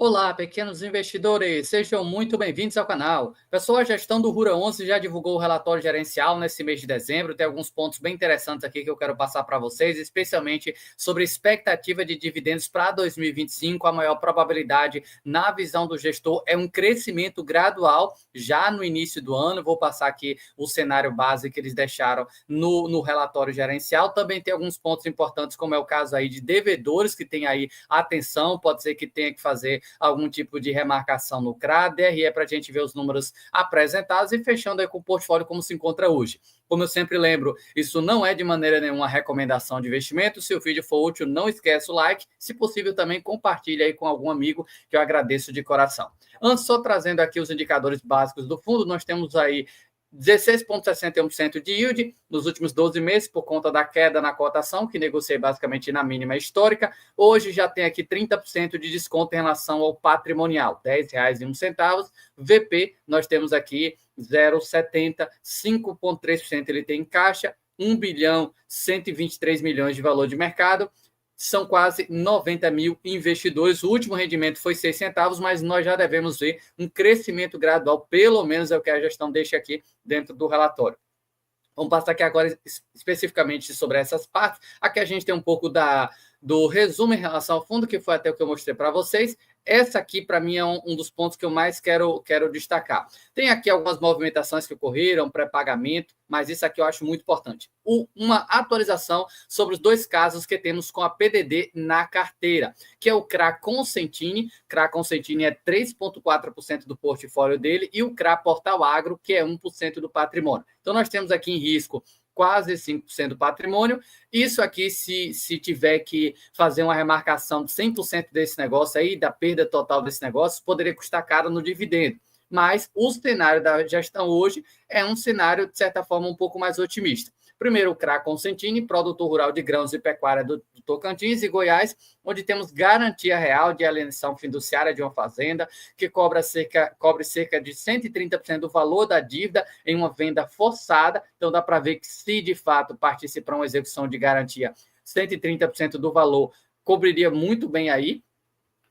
Olá, pequenos investidores, sejam muito bem-vindos ao canal. Pessoal, a gestão do Rura 11 já divulgou o relatório gerencial nesse mês de dezembro. Tem alguns pontos bem interessantes aqui que eu quero passar para vocês, especialmente sobre a expectativa de dividendos para 2025. A maior probabilidade, na visão do gestor, é um crescimento gradual já no início do ano. Vou passar aqui o cenário base que eles deixaram no relatório gerencial. Também tem alguns pontos importantes, como é o caso aí de devedores, que tem aí atenção, pode ser que tenha que fazer algum tipo de remarcação no CRA, DRE, para a gente ver os números apresentados e fechando aí com o portfólio como se encontra hoje. Como eu sempre lembro, isso não é de maneira nenhuma recomendação de investimento. Se o vídeo for útil, não esquece o like. Se possível, também compartilhe aí com algum amigo, que eu agradeço de coração. Antes, só trazendo aqui os indicadores básicos do fundo, nós temos aí 16,61% de yield nos últimos 12 meses, por conta da queda na cotação, que negociei basicamente na mínima histórica. Hoje já tem aqui 30% de desconto em relação ao patrimonial, R$ 10,01. VP, nós temos aqui 0,70, 5,3% ele tem em caixa, 1 bilhão 123 milhões de valor de mercado. São quase 90 mil investidores. O último rendimento foi 6 centavos, mas nós já devemos ver um crescimento gradual, pelo menos é o que a gestão deixa aqui dentro do relatório. Vamos passar aqui agora especificamente sobre essas partes. Aqui a gente tem um pouco do resumo em relação ao fundo, que foi até o que eu mostrei para vocês. Essa aqui, para mim, é um dos pontos que eu mais quero destacar. Tem aqui algumas movimentações que ocorreram, pré-pagamento, mas isso aqui eu acho muito importante. Uma atualização sobre os dois casos que temos com a PDD na carteira, que é o CRA Consentini. CRA Consentini é 3,4% do portfólio dele e o CRA Portal Agro, que é 1% do patrimônio. Então, nós temos aqui em risco quase 5% do patrimônio. Isso aqui, se tiver que fazer uma remarcação de 100% desse negócio aí, da perda total desse negócio, poderia custar caro no dividendo. Mas o cenário da gestão hoje é um cenário, de certa forma, um pouco mais otimista. Primeiro, o CRA Consentini, produtor rural de grãos e pecuária do Tocantins e Goiás, onde temos garantia real de alienação fiduciária de uma fazenda, que cobre cerca de 130% do valor da dívida em uma venda forçada. Então, dá para ver que, se de fato participa para uma execução de garantia, 130% do valor cobriria muito bem aí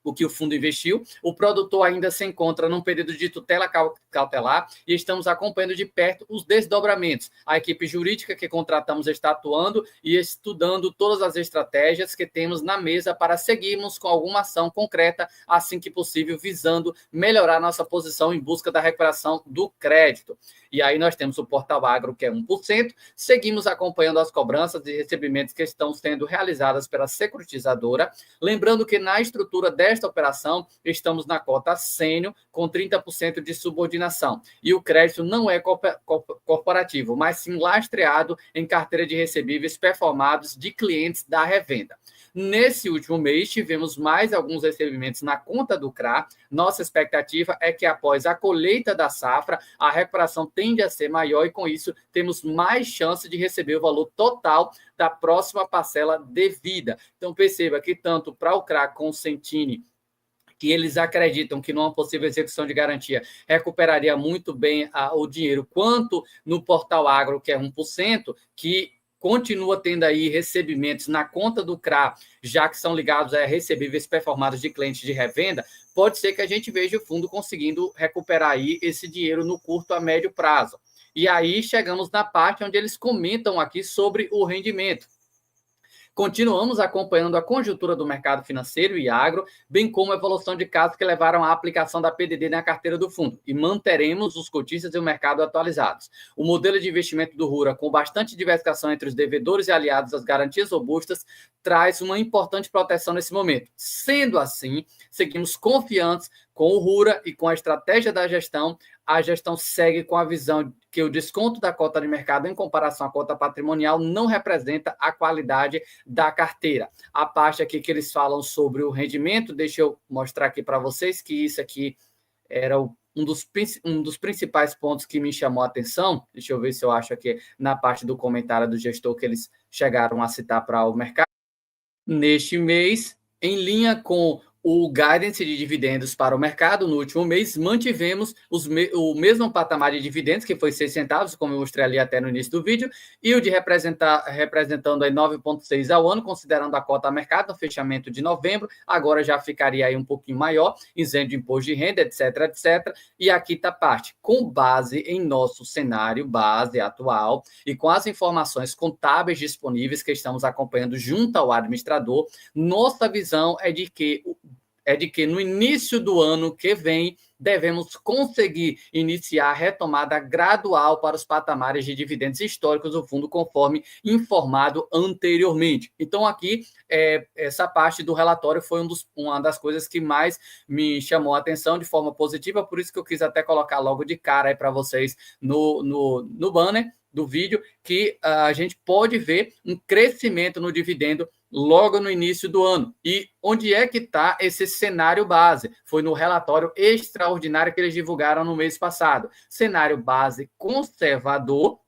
o que o fundo investiu. O produtor ainda se encontra num período de tutela cautelar e estamos acompanhando de perto os desdobramentos. A equipe jurídica que contratamos está atuando e estudando todas as estratégias que temos na mesa para seguirmos com alguma ação concreta assim que possível, visando melhorar nossa posição em busca da recuperação do crédito. E aí nós temos o Portal Agro, que é 1%, seguimos acompanhando as cobranças e recebimentos que estão sendo realizadas pela securitizadora. Lembrando que na estrutura desta operação, estamos na cota sênior, com 30% de subordinação. E o crédito não é corporativo, mas sim lastreado em carteira de recebíveis performados de clientes da revenda. Nesse último mês, tivemos mais alguns recebimentos na conta do CRA. Nossa expectativa é que, após a colheita da safra, a recuperação tende a ser maior e, com isso, temos mais chance de receber o valor total da próxima parcela devida. Então, perceba que tanto para o CRA Consentini, que eles acreditam que numa possível execução de garantia recuperaria muito bem o dinheiro, quanto no Portal Agro, que é 1%, que continua tendo aí recebimentos na conta do CRA, já que são ligados a recebíveis performados de clientes de revenda, pode ser que a gente veja o fundo conseguindo recuperar aí esse dinheiro no curto a médio prazo. E aí chegamos na parte onde eles comentam aqui sobre o rendimento. Continuamos acompanhando a conjuntura do mercado financeiro e agro, bem como a evolução de casos que levaram à aplicação da PDD na carteira do fundo, e manteremos os cotistas e o mercado atualizados. O modelo de investimento do Rura, com bastante diversificação entre os devedores e aliados às garantias robustas, traz uma importante proteção nesse momento. Sendo assim, seguimos confiantes com o Rura e com a estratégia da gestão. A gestão segue com a visão que o desconto da cota de mercado em comparação à cota patrimonial não representa a qualidade da carteira. A parte aqui que eles falam sobre o rendimento, deixa eu mostrar aqui para vocês que isso aqui era um dos principais pontos que me chamou a atenção. Deixa eu ver se eu acho aqui na parte do comentário do gestor que eles chegaram a citar para o mercado. Neste mês, em linha com o guidance de dividendos para o mercado no último mês, mantivemos o mesmo patamar de dividendos, que foi 6 centavos, como eu mostrei ali até no início do vídeo, e o de representando aí 9,6 ao ano, considerando a cota a mercado no fechamento de novembro, agora já ficaria aí um pouquinho maior, isento de imposto de renda, etc, etc. E aqui está a parte, com base em nosso cenário base atual e com as informações contábeis disponíveis que estamos acompanhando junto ao administrador, nossa visão é de que no início do ano que vem devemos conseguir iniciar a retomada gradual para os patamares de dividendos históricos do fundo, conforme informado anteriormente. Então, aqui, essa parte do relatório foi uma das coisas que mais me chamou a atenção de forma positiva, por isso que eu quis até colocar logo de cara aí para vocês no banner do vídeo, que a gente pode ver um crescimento no dividendo logo no início do ano. E onde é que está esse cenário base? Foi no relatório extraordinário que eles divulgaram no mês passado. Cenário base conservador.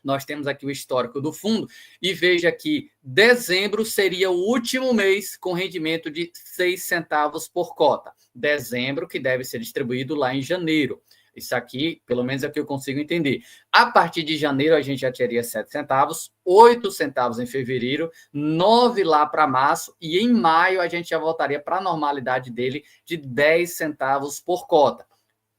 Nós temos aqui o histórico do fundo e veja que dezembro seria o último mês com rendimento de 6 centavos por cota. Dezembro, que deve ser distribuído lá em janeiro. Isso aqui, pelo menos é o que eu consigo entender. A partir de janeiro, a gente já teria 7 centavos, 8 centavos em fevereiro, 9 lá para março, e em maio a gente já voltaria para a normalidade dele de 10 centavos por cota.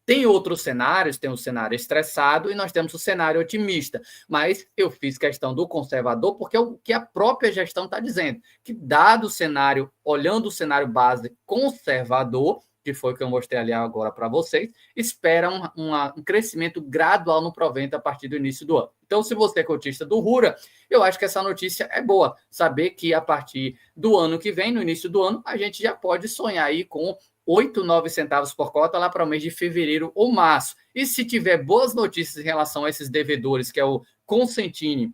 Tem outros cenários, tem o cenário estressado e nós temos o cenário otimista, mas eu fiz questão do conservador porque é o que a própria gestão está dizendo, que dado o cenário, olhando o cenário base conservador, que foi o que eu mostrei ali agora para vocês, espera um crescimento gradual no provento a partir do início do ano. Então, se você é cotista do Rura, eu acho que essa notícia é boa. Saber que a partir do ano que vem, no início do ano, a gente já pode sonhar aí com 8, 9 centavos por cota lá para o mês de fevereiro ou março. E se tiver boas notícias em relação a esses devedores, que é o Consentini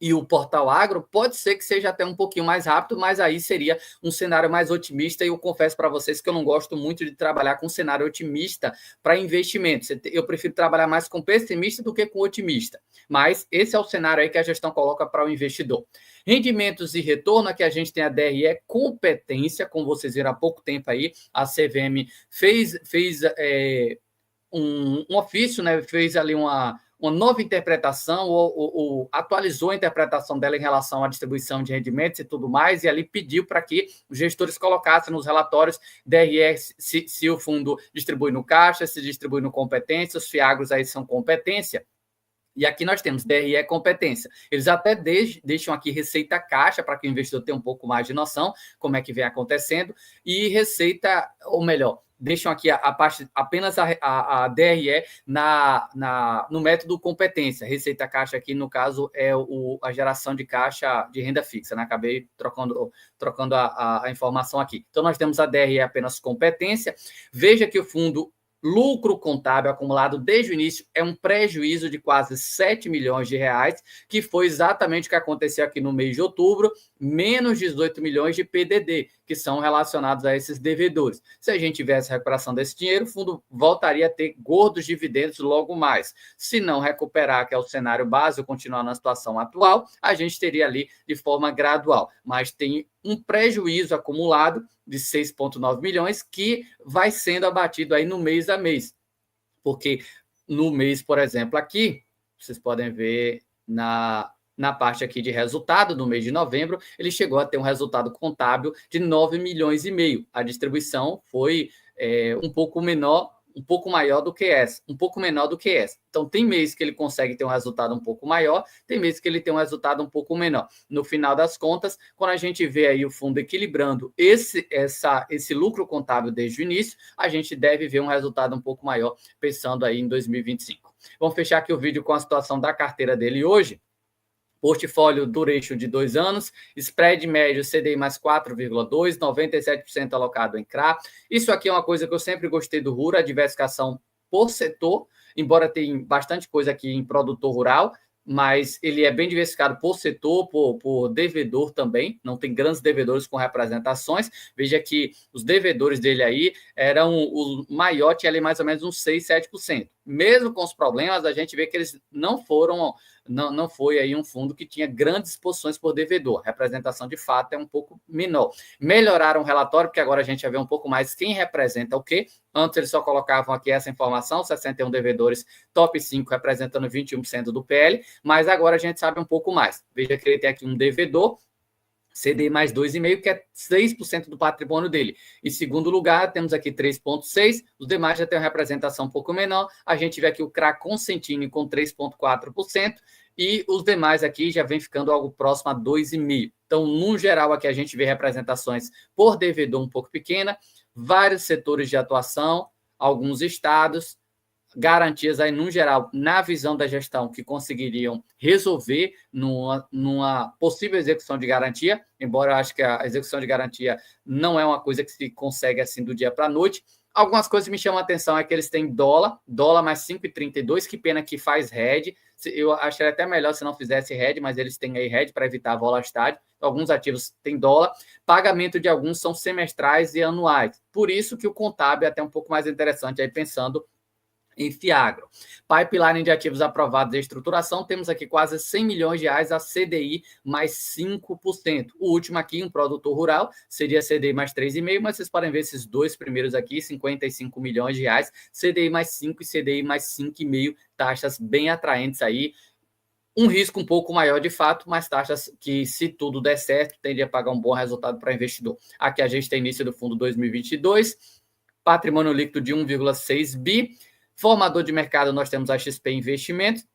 e o Portal Agro, pode ser que seja até um pouquinho mais rápido, mas aí seria um cenário mais otimista, e eu confesso para vocês que eu não gosto muito de trabalhar com cenário otimista para investimentos. Eu prefiro trabalhar mais com pessimista do que com otimista, mas esse é o cenário aí que a gestão coloca para o investidor. Rendimentos e retorno, aqui a gente tem a DRE competência, como vocês viram há pouco tempo aí, a CVM fez um ofício, né? Fez ali uma nova interpretação, ou atualizou a interpretação dela em relação à distribuição de rendimentos e tudo mais, e ali pediu para que os gestores colocassem nos relatórios DRE se o fundo distribui no caixa, se distribui no competência, os FIAGROS aí são competência. E aqui nós temos DRE competência. Eles até deixam aqui receita caixa para que o investidor tenha um pouco mais de noção como é que vem acontecendo, e receita, ou melhor, deixam aqui a parte, apenas a DRE no método competência. Receita caixa aqui, no caso, é a geração de caixa de renda fixa, né? Acabei trocando a informação aqui. Então, nós temos a DRE apenas competência. Veja que o fundo lucro contábil acumulado desde o início é um prejuízo de quase 7 milhões de reais, que foi exatamente o que aconteceu aqui no mês de outubro, menos 18 milhões de PDD, que são relacionados a esses devedores. Se a gente tivesse recuperação desse dinheiro, o fundo voltaria a ter gordos dividendos logo mais. Se não recuperar, que é o cenário básico, continuar na situação atual, a gente teria ali de forma gradual. Mas tem um prejuízo acumulado de 6,9 milhões que vai sendo abatido aí no mês a mês. Porque no mês, por exemplo, aqui, vocês podem ver na parte aqui de resultado, no mês de novembro, ele chegou a ter um resultado contábil de 9 milhões e meio. A distribuição foi um pouco maior do que essa, um pouco menor do que essa. Então, tem mês que ele consegue ter um resultado um pouco maior, tem mês que ele tem um resultado um pouco menor. No final das contas, quando a gente vê aí o fundo equilibrando esse lucro contábil desde o início, a gente deve ver um resultado um pouco maior, pensando aí em 2025. Vamos fechar aqui o vídeo com a situação da carteira dele hoje. Portfólio duration de 2 anos, spread médio CDI mais 4,2, 97% alocado em CRA. Isso aqui é uma coisa que eu sempre gostei do Rura, a diversificação por setor, embora tenha bastante coisa aqui em produtor rural, mas ele é bem diversificado por setor, por devedor também, não tem grandes devedores com representações. Veja que os devedores dele aí eram, o maior tinha ali mais ou menos uns 6, 7%. mesmo com os problemas, a gente vê que eles não foi aí um fundo que tinha grandes posições por devedor. A representação, de fato, é um pouco menor. Melhoraram o relatório, porque agora a gente já vê um pouco mais quem representa o quê. Antes eles só colocavam aqui essa informação, 61 devedores, top 5 representando 21% do PL, mas agora a gente sabe um pouco mais. Veja que ele tem aqui um devedor, CDI mais 2,5, que é 6% do patrimônio dele. Em segundo lugar, temos aqui 3,6%, os demais já têm uma representação um pouco menor. A gente vê aqui o CRA Consentini com 3,4%, e os demais aqui já vem ficando algo próximo a 2,5%. Então, no geral, aqui a gente vê representações por devedor um pouco pequena, vários setores de atuação, alguns estados, garantias aí, no geral, na visão da gestão, que conseguiriam resolver numa possível execução de garantia, embora eu acho que a execução de garantia não é uma coisa que se consegue assim do dia para a noite. Algumas coisas que me chamam a atenção é que eles têm dólar mais 5,32, que pena que faz hedge. Eu acharia até melhor se não fizesse hedge, mas eles têm aí hedge para evitar a volatilidade. Alguns ativos têm dólar. Pagamento de alguns são semestrais e anuais. Por isso que o contábil é até um pouco mais interessante aí pensando em Fiagro. Pipeline de ativos aprovados em estruturação, temos aqui quase 100 milhões de reais a CDI mais 5%. O último aqui, um produtor rural, seria CDI mais 3,5%, mas vocês podem ver esses dois primeiros aqui, 55 milhões de reais, CDI mais 5% e CDI mais 5,5%, taxas bem atraentes aí. Um risco um pouco maior de fato, mas taxas que, se tudo der certo, tende a pagar um bom resultado para o investidor. Aqui a gente tem início do fundo 2022, patrimônio líquido de 1,6 bi, formador de mercado, nós temos a XP Investimentos,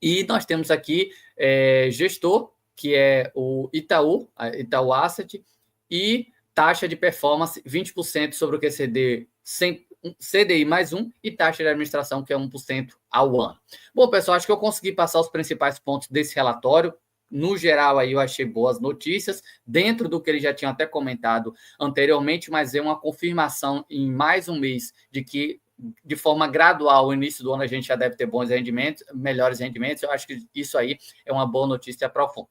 e nós temos aqui gestor, que é o Itaú Asset, e taxa de performance 20% sobre o QCD, CDI mais 1, e taxa de administração, que é 1% ao ano. Bom, pessoal, acho que eu consegui passar os principais pontos desse relatório. No geral, aí eu achei boas notícias, dentro do que ele já tinha até comentado anteriormente, mas é uma confirmação em mais um mês de que, de forma gradual, no início do ano a gente já deve ter bons rendimentos, melhores rendimentos. Eu acho que isso aí é uma boa notícia para o fundo.